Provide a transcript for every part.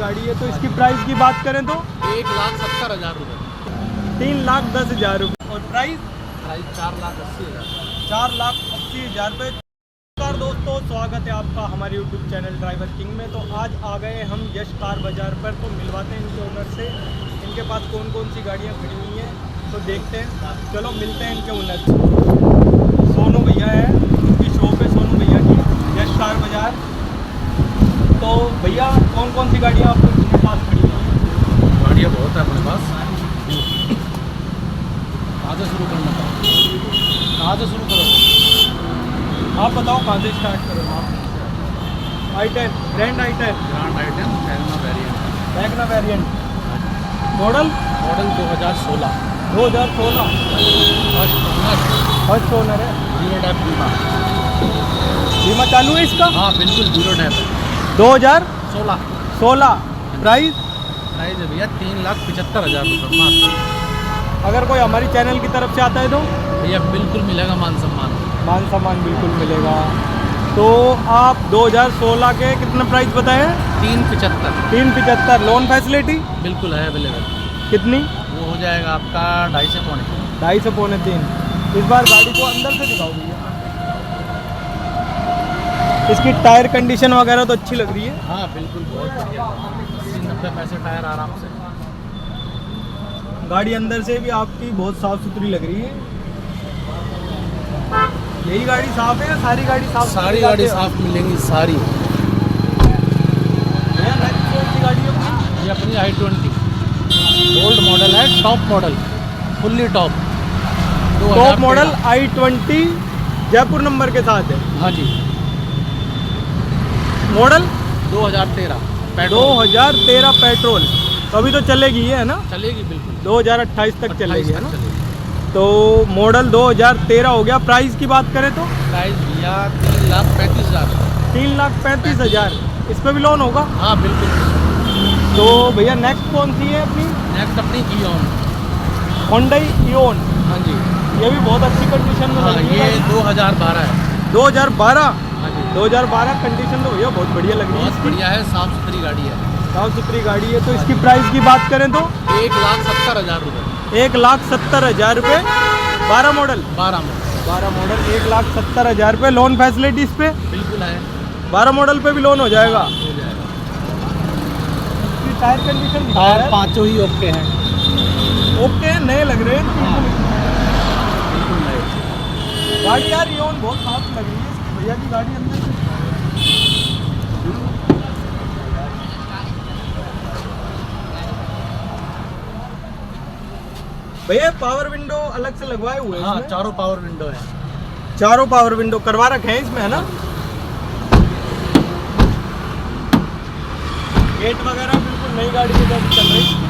गाड़ी है। तो इसकी प्राइस की बात करें तो 1,70,000 रुपये। 3,10,000 रुपये। और प्राइस 4,80,000। 4,80,000 रुपये। नमस्कार दोस्तों, स्वागत है आपका हमारे YouTube चैनल ड्राइवर किंग में। तो आज आ गए हम यश कार बाज़ार पर। तो मिलवाते हैं इनके ओनर से, इनके पास कौन कौन सी गाड़ियाँ खड़ी हुई हैं। तो देखते हैं, चलो मिलते हैं इनके ओनर से। सोनू भैया है, उनकी शॉप है सोनू भैया की, यश कार बाज़ार। तो भैया कौन कौन सी गाड़ियाँ आपके पास खड़ी हुई हैं? गाड़ियाँ बहुत है अपने पास। कहाँ से शुरू करना था? कहाँ से शुरू करोगे? आप बताओ कहाँ से स्टार्ट करो आप। i10 grand i10 Wagner variant. Model 2016। 2016 first owner है। जीरो टैप बीमा। बीमा चालू है इसका? हाँ बिल्कुल जीरो टैप है। 2016 प्राइस प्राइस है भैया 3,75,000 रुपये मात्र। अगर कोई हमारी चैनल की तरफ से आता है तो भैया बिल्कुल मिलेगा मान सम्मान। मान सम्मान बिल्कुल मिलेगा। तो आप 2016 के कितने प्राइस बताए हैं? 3,75,000। 3,75,000। लोन फैसिलिटी बिल्कुल है अवेलेबल। कितनी? वो हो जाएगा आपका 2.5 से पौने 2.5 से पौने 3। इस बार गाड़ी को अंदर से दिखाओ भैया। इसकी टायर कंडीशन वगैरह तो अच्छी लग रही है। हाँ बिल्कुल बहुत बढ़िया। 80-90 पैसे टायर आराम से। गाड़ी अंदर से भी आपकी बहुत साफ़ सुथरी लग रही है। यही गाड़ी साफ़ है या सारी गाड़ी साफ़? सारी गाड़ी साफ मिलेंगी सारी। भैया नेक्स्ट कौन सी गाड़ी है अपनी? ये अपनी i20 ओल्ड मॉडल है, top model, fully top. Top model i20 Jaipur number के साथ है। हाँ जी। Model 2013 2013 petrol. तो अभी तो चलेगी है ना? चलेगी बिल्कुल। 2028 तक चलेगी है ना? चलेगी। तो मॉडल 2013 हो गया। प्राइस की बात करें तो प्राइस भैया 3,35,000। 3,35,000। इस पर भी लोन होगा? हाँ बिल्कुल। तो भैया नेक्स्ट कौन सी है अपनी? नेक्स्ट अपनी इओन। Hyundai Eon. हाँ जी। ये भी बहुत अच्छी कंडीशन में हाँ लग रही ये है। 2012 है। 2012? हाँ जी। 2012 कंडीशन तो भैया बहुत बढ़िया लग रही है। बहुत बढ़िया है, साफ सुथरी गाड़ी है। साफ सुथरी गाड़ी है। तो इसकी प्राइस की बात करें तो 1,70,000 रुपये। 1,70,000 रुपये। 12 मॉडल 12 मॉडल 1,70,000 रुपये। लोन फैसिलिटी इस पे बिल्कुल है। 12 मॉडल पे भी लोन हो जाएगा। हो जाएगा। इसकी टायर कंडीशन टायर पाँचों ही ओके हैं। ओके है, नए लग रहे हैं। हाँ बिल्कुल नए। गाड़ी यार इओन बहुत साफ लग रही है। इसकी भैया की गाड़ी अंदर से भैया पावर विंडो अलग से लगवाए हुए हैं? हाँ चारों पावर विंडो है। चारों पावर विंडो करवा रखे हैं इसमें है ना? गेट वगैरह बिल्कुल नई गाड़ी की तरह चल रही है।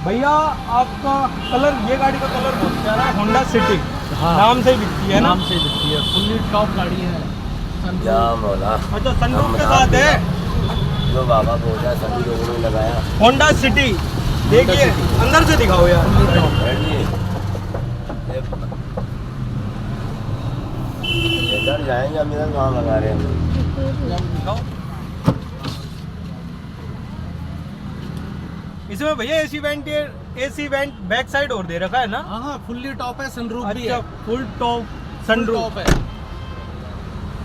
भैया आपका कलर, ये गाड़ी का कलर बहुत प्यारा है। होंडा सिटी नाम से ही दिखती है ना? नाम से ही दिखती है। फुल्ली टॉप गाड़ी है। अच्छा सनरूफ के साथ है। जो बाबा बोल रहा है सभी लोगों ने लगाया। होंडा सिटी देखिए अंदर से दिखाओ यार। इधर जाएंगे हम, इधर वहाँ लगा रहे हैं। इसमें भैया एसी वेंट बैक साइड और दे रखा है ना? हाँ फुल्ली टॉप है, सनरूफ भी अच्छा है। फुल टॉप सनरूफ है।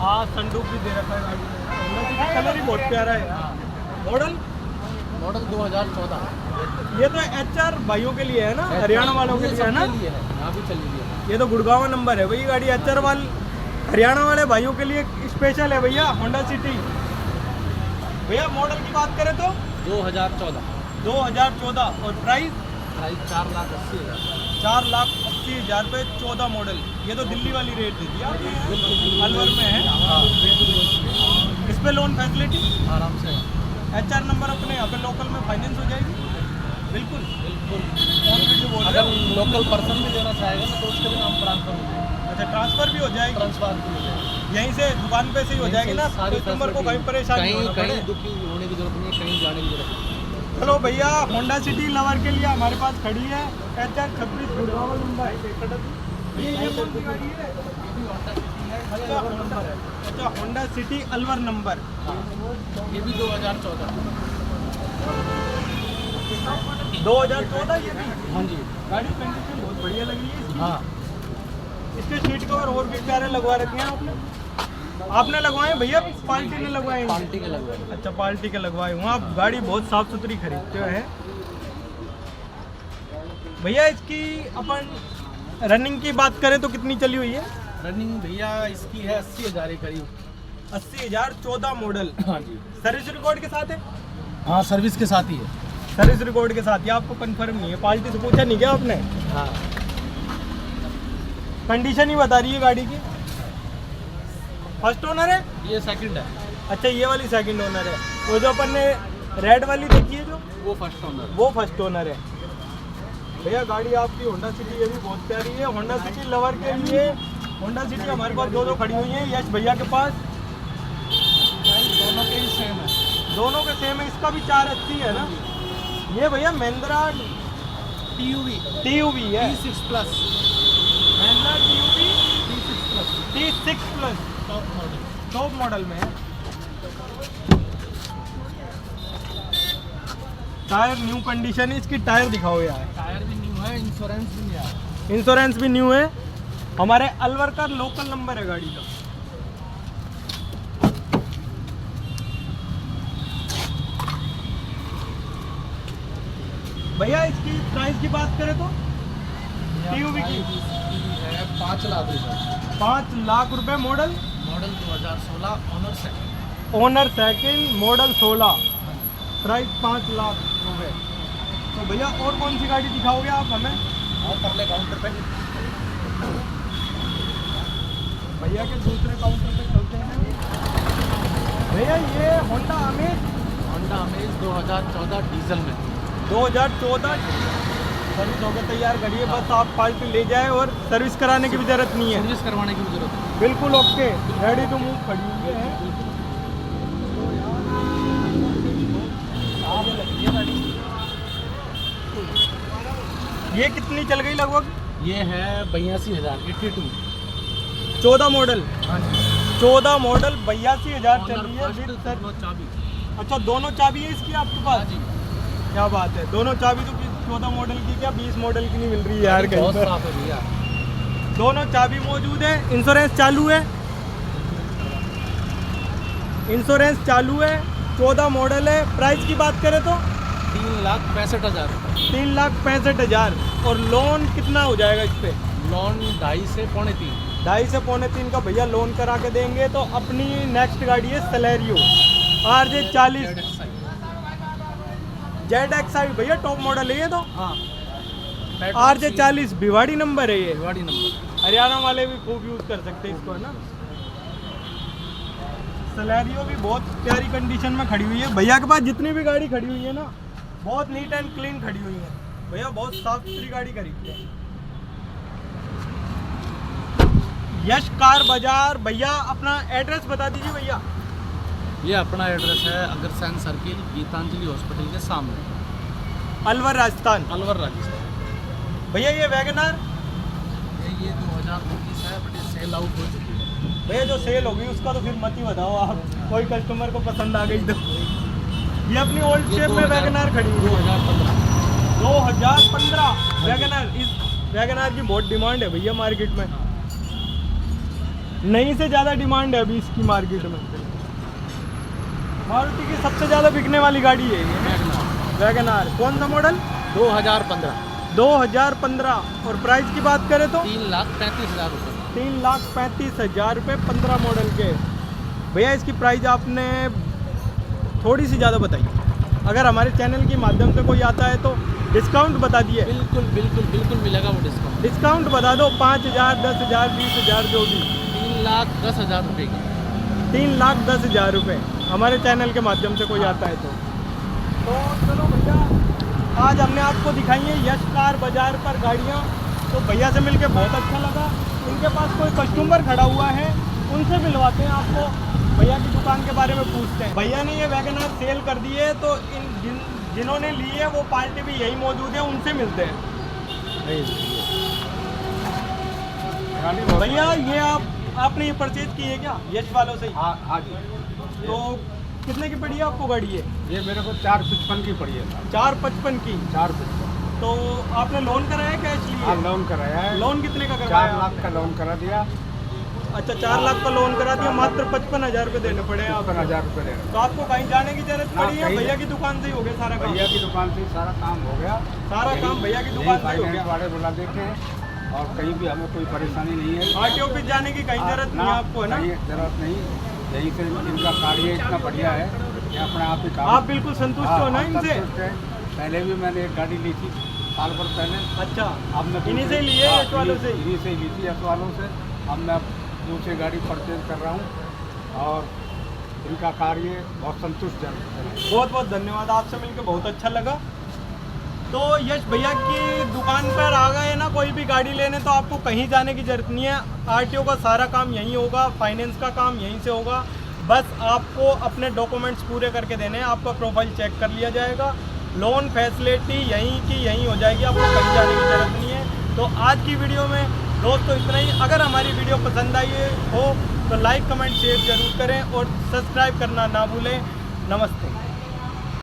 हाँ सनरूफ भी दे रखा है गाड़ी में। कलर ही बहुत प्यारा है। मॉडल 2014। ये तो HR भाइयों के लिए है ना? हरियाणा वालों के लिए है ना? यहाँ भी चली है। ये तो गुड़गांव नंबर है भैया। गाड़ी HR वाले हरियाणा वाले भाइयों के लिए स्पेशल है भैया होंडा सिटी। भैया मॉडल की बात करें तो 2014 और प्राइस 4,80,000। 4,80,000 रुपये। 14 मॉडल। ये तो दिल्ली वाली रेट दे दिया अलवर में है। हाँ बिल्कुल। इस पे लोन फैसिलिटी आराम से। HR नंबर अपने यहाँ पे लोकल में फाइनेंस हो जाएगी बिल्कुल। बिल्कुल। अगर लोकल पर्सन भी देना चाहेगा ना तो उसके भी नाम ट्रांसफर हो जाएगा। अच्छा ट्रांसफर भी हो जाएगी? ट्रांसफर भी हो जाएगी। यहीं से दुकान पे से ही हो जाएगी ना? कस्टमर को कहीं परेशानी कहीं दुखी होने की जरूरत नहीं है, कहीं जाने की जरूरत नहीं। चलो भैया होंडा सिटी लवर के लिए हमारे पास खड़ी है HR 26 गुड़गांव नंबर। ये कौन सी गाड़ी है? अच्छा होंडा सिटी अलवर नंबर। ये भी 2014। 2014 ये भी। हाँ जी। गाड़ी कंडीशन बहुत बढ़िया लग रही है इसकी। हाँ, इसके सीट कवर और भी प्यारे लगवा रखे हैं आपने लगवाए भैया, पार्टी ने लगवाए? पार्टी के लगवाए। अच्छा पार्टी के लगवाए हुए। आप गाड़ी बहुत साफ सुथरी खरीदते हैं भैया। इसकी अपन रनिंग की बात करें तो कितनी चली हुई है? रनिंग भैया इसकी है 80,000 के करीब। 80,000, 14 मॉडल। हाँ जी। सर्विस रिकॉर्ड के साथ है? हाँ, सर्विस के साथ ही है। सर्विस रिकॉर्ड के साथ ही। आपको कंफर्म नहीं है? पार्टी से पूछा नहीं क्या आपने? हाँ। कंडीशन ही बता रही है गाड़ी की। फर्स्ट ओनर है? ये सेकंड है। अच्छा ये वाली सेकंड ओनर है। वो जो अपन ने रेड वाली देखी है जो, वो फर्स्ट ओनर। वो फर्स्ट ओनर है। भैया गाड़ी आपकी होंडा सिटी ये भी बहुत प्यारी है। होंडा सिटी लवर के लिए होंडा सिटी हमारे पास दो खड़ी हुई है यश भैया के पास। दोनों के ही सेम है। दोनों के सेम है। इसका भी 480 है ना? ये भैया महिंद्रा TUV है। T6 plus. Mahindra TUV T6 plus T6 plus top model. Top model में है। टायर न्यू कंडीशन है इसकी। टायर दिखाओ यार। टायर भी न्यू है, इंश्योरेंस भी नहीं आया। इंश्योरेंस भी न्यू है। हमारे अलवर का लोकल नंबर है गाड़ी का। भैया इसकी प्राइस की बात करें तो TUV की है 5 लाख रुपए। 5 लाख रुपए। Model? Model 2016, owner second. Owner second, model 16, price 5 lakh रुपए। तो भैया और कौन सी गाड़ी दिखाओगे आप हमें? और कर ले काउंटर पे। भैया के दूसरे काउंटर पे चलते हैं। भैया ये Honda amaze. Honda amaze 2014 diesel में। 2014 सर्विस होकर तैयार करिए। बस आप पार्टी ले जाए और सर्विस कराने की भी जरूरत नहीं है। सर्विस करवाने की भी जरूरत है। बिल्कुल ओके, रेडी टू मूव खड़ी हुई है। ये कितनी चल गई लगभग? ये है 82,000 82। 14 मॉडल। हाँ जी। 14 मॉडल 82,000 चल रही है फर्स्ट with सर- दोनों चाबी। अच्छा दोनों चाबी है इसकी आपके हाँ पास? जी। क्या बात है। दोनों चाबी तो 14 मॉडल की क्या 20 मॉडल की नहीं मिल रही है यार कहीं बहुत पर। साफ है भैया। दोनों चाबी मौजूद है। इंश्योरेंस चालू है? इंश्योरेंस चालू है। 14 मॉडल है। प्राइस की बात करें तो 3,65,000। 3,65,000। और लोन कितना हो जाएगा इस पे? लोन 2.5 से 3.5। 2.5 से 3.5 का भैया लोन करा के देंगे। तो अपनी नेक्स्ट गाड़ी है सेलेरियो RJ 40 ZXi। भैया टॉप मॉडल है ये तो। हाँ। RJ 40 भिवाड़ी नंबर है ये। गाड़ी नंबर। हरियाणा वाले भी खूब यूज कर सकते हैं इसको है ना। सेलेरियो भी बहुत प्यारी कंडीशन में खड़ी हुई है। भैया के पास जितनी भी गाड़ी खड़ी हुई है ना बहुत नीट एंड क्लीन खड़ी हुई है। भैया बहुत साफ सुथरी गाड़ी खरीदते हैं। यश कार बाजार। भैया अपना एड्रेस बता दीजिए भैया। ये अपना एड्रेस है अग्रसेन सर्किल, गीतांजलि हॉस्पिटल के सामने, अलवर राजस्थान। अलवर राजस्थान। भैया ये वैगनार? ये 2019 है, बट ये सेल आउट हो चुकी है। भैया जो सेल होगी उसका तो फिर मत ही बताओ आप। कोई कस्टमर को पसंद आ गई तो। ये अपनी ओल्ड शेप में वैगनार खड़ी हुई है। 2015 वैगनार। इस वैगनार की बहुत डिमांड है भैया मार्केट में। नहीं से ज़्यादा डिमांड है अभी इसकी मार्केट में। मारुति की सबसे ज़्यादा बिकने वाली गाड़ी है ये वैगनार। कौन सा मॉडल? 2015। 2015। और प्राइस की बात करें तो 3,35,000 रुपये। 3,35,000 रुपये 15 मॉडल के। भैया इसकी प्राइस आपने थोड़ी सी ज़्यादा बताई। अगर हमारे चैनल के माध्यम से कोई आता है तो डिस्काउंट बता दिए। बिल्कुल बिल्कुल बिल्कुल मिलेगा वो डिस्काउंट। डिस्काउंट बता दो। 5,000, 10,000, 20,000 जो भी। 3,10,000 रुपये की। 3,10,000 रुपये हमारे चैनल के माध्यम से कोई आता है तो चलो भैया आज हमने आपको दिखाई है यश कार बाजार पर गाड़ियाँ। तो भैया से मिलके बहुत अच्छा लगा। इनके पास कोई कस्टमर खड़ा हुआ है उनसे मिलवाते हैं आपको। भैया की दुकान के बारे में पूछते हैं। भैया ने ये वैगनार सेल कर दी है तो जिन्होंने ली है वो पार्टी भी यही मौजूद है, उनसे मिलते हैं। भैया ये आप आपने ये परचेज की है क्या यश वालों से ही? हाँ हाँ जी। तो कितने की पड़ी है आपको गाड़ी ये? ये मेरे को 455 की पड़ी है साहब। 455 की। 455। तो आपने लोन कराया कैश हाँ लिए? लोन कराया है। लोन कितने का 4 करवाया? लाख का लोन करा दिया। अच्छा 4 लाख का लोन करा दिया, मात्र 55,000 रुपये देने पड़े हैं आपको। 55,000 रुपये दे रहे तो आपको कहीं जाने की जरूरत ना, पड़ी है? कहीं भैया की दुकान से ही हो गया सारा काम? भैया की दुकान से सारा काम हो गया। सारा यही- काम भैया की यही दुकान से ही हो फाइनेंस गया। वाले बुला देते हैं और कहीं भी हमें कोई परेशानी नहीं है। आरटीओ ऑफिस जाने की कहीं जरूरत नहीं है आपको, है ना? कहीं जरूरत नहीं। यहीं से इनका कार्य इतना बढ़िया है कि अपने आप ही काम। आप बिल्कुल संतुष्ट हो ना हम इनसे? संतुष्ट हैं। पहले भी मैंने एक गाड़ी ली थी साल भर पहले। अच्छा, अब मैं इन्हीं से दूसरी- लिए हाँ, यश वालों से? इन्हीं से ली थी यश वालों से। अब मैं दूसरी गाड़ी परचेज कर रहा हूँ और इनका कार्य बहुत संतुष्टजनक है। बहुत बहुत धन्यवाद, आपसे मिलकर बहुत अच्छा लगा। तो यश भैया की दुकान पर आ गए ना, कोई भी गाड़ी लेने तो आपको कहीं जाने की जरूरत नहीं है। आरटीओ का सारा काम यहीं होगा, फाइनेंस का काम यहीं से होगा। बस आपको अपने डॉक्यूमेंट्स पूरे करके देने हैं, आपका प्रोफाइल चेक कर लिया जाएगा, लोन फैसिलिटी यहीं की यहीं हो जाएगी, आपको कहीं जाने की जरूरत नहीं है। तो आज की वीडियो में दोस्तों इतना ही। अगर हमारी वीडियो पसंद आई हो तो लाइक कमेंट शेयर जरूर करें और सब्सक्राइब करना ना भूलें। नमस्ते।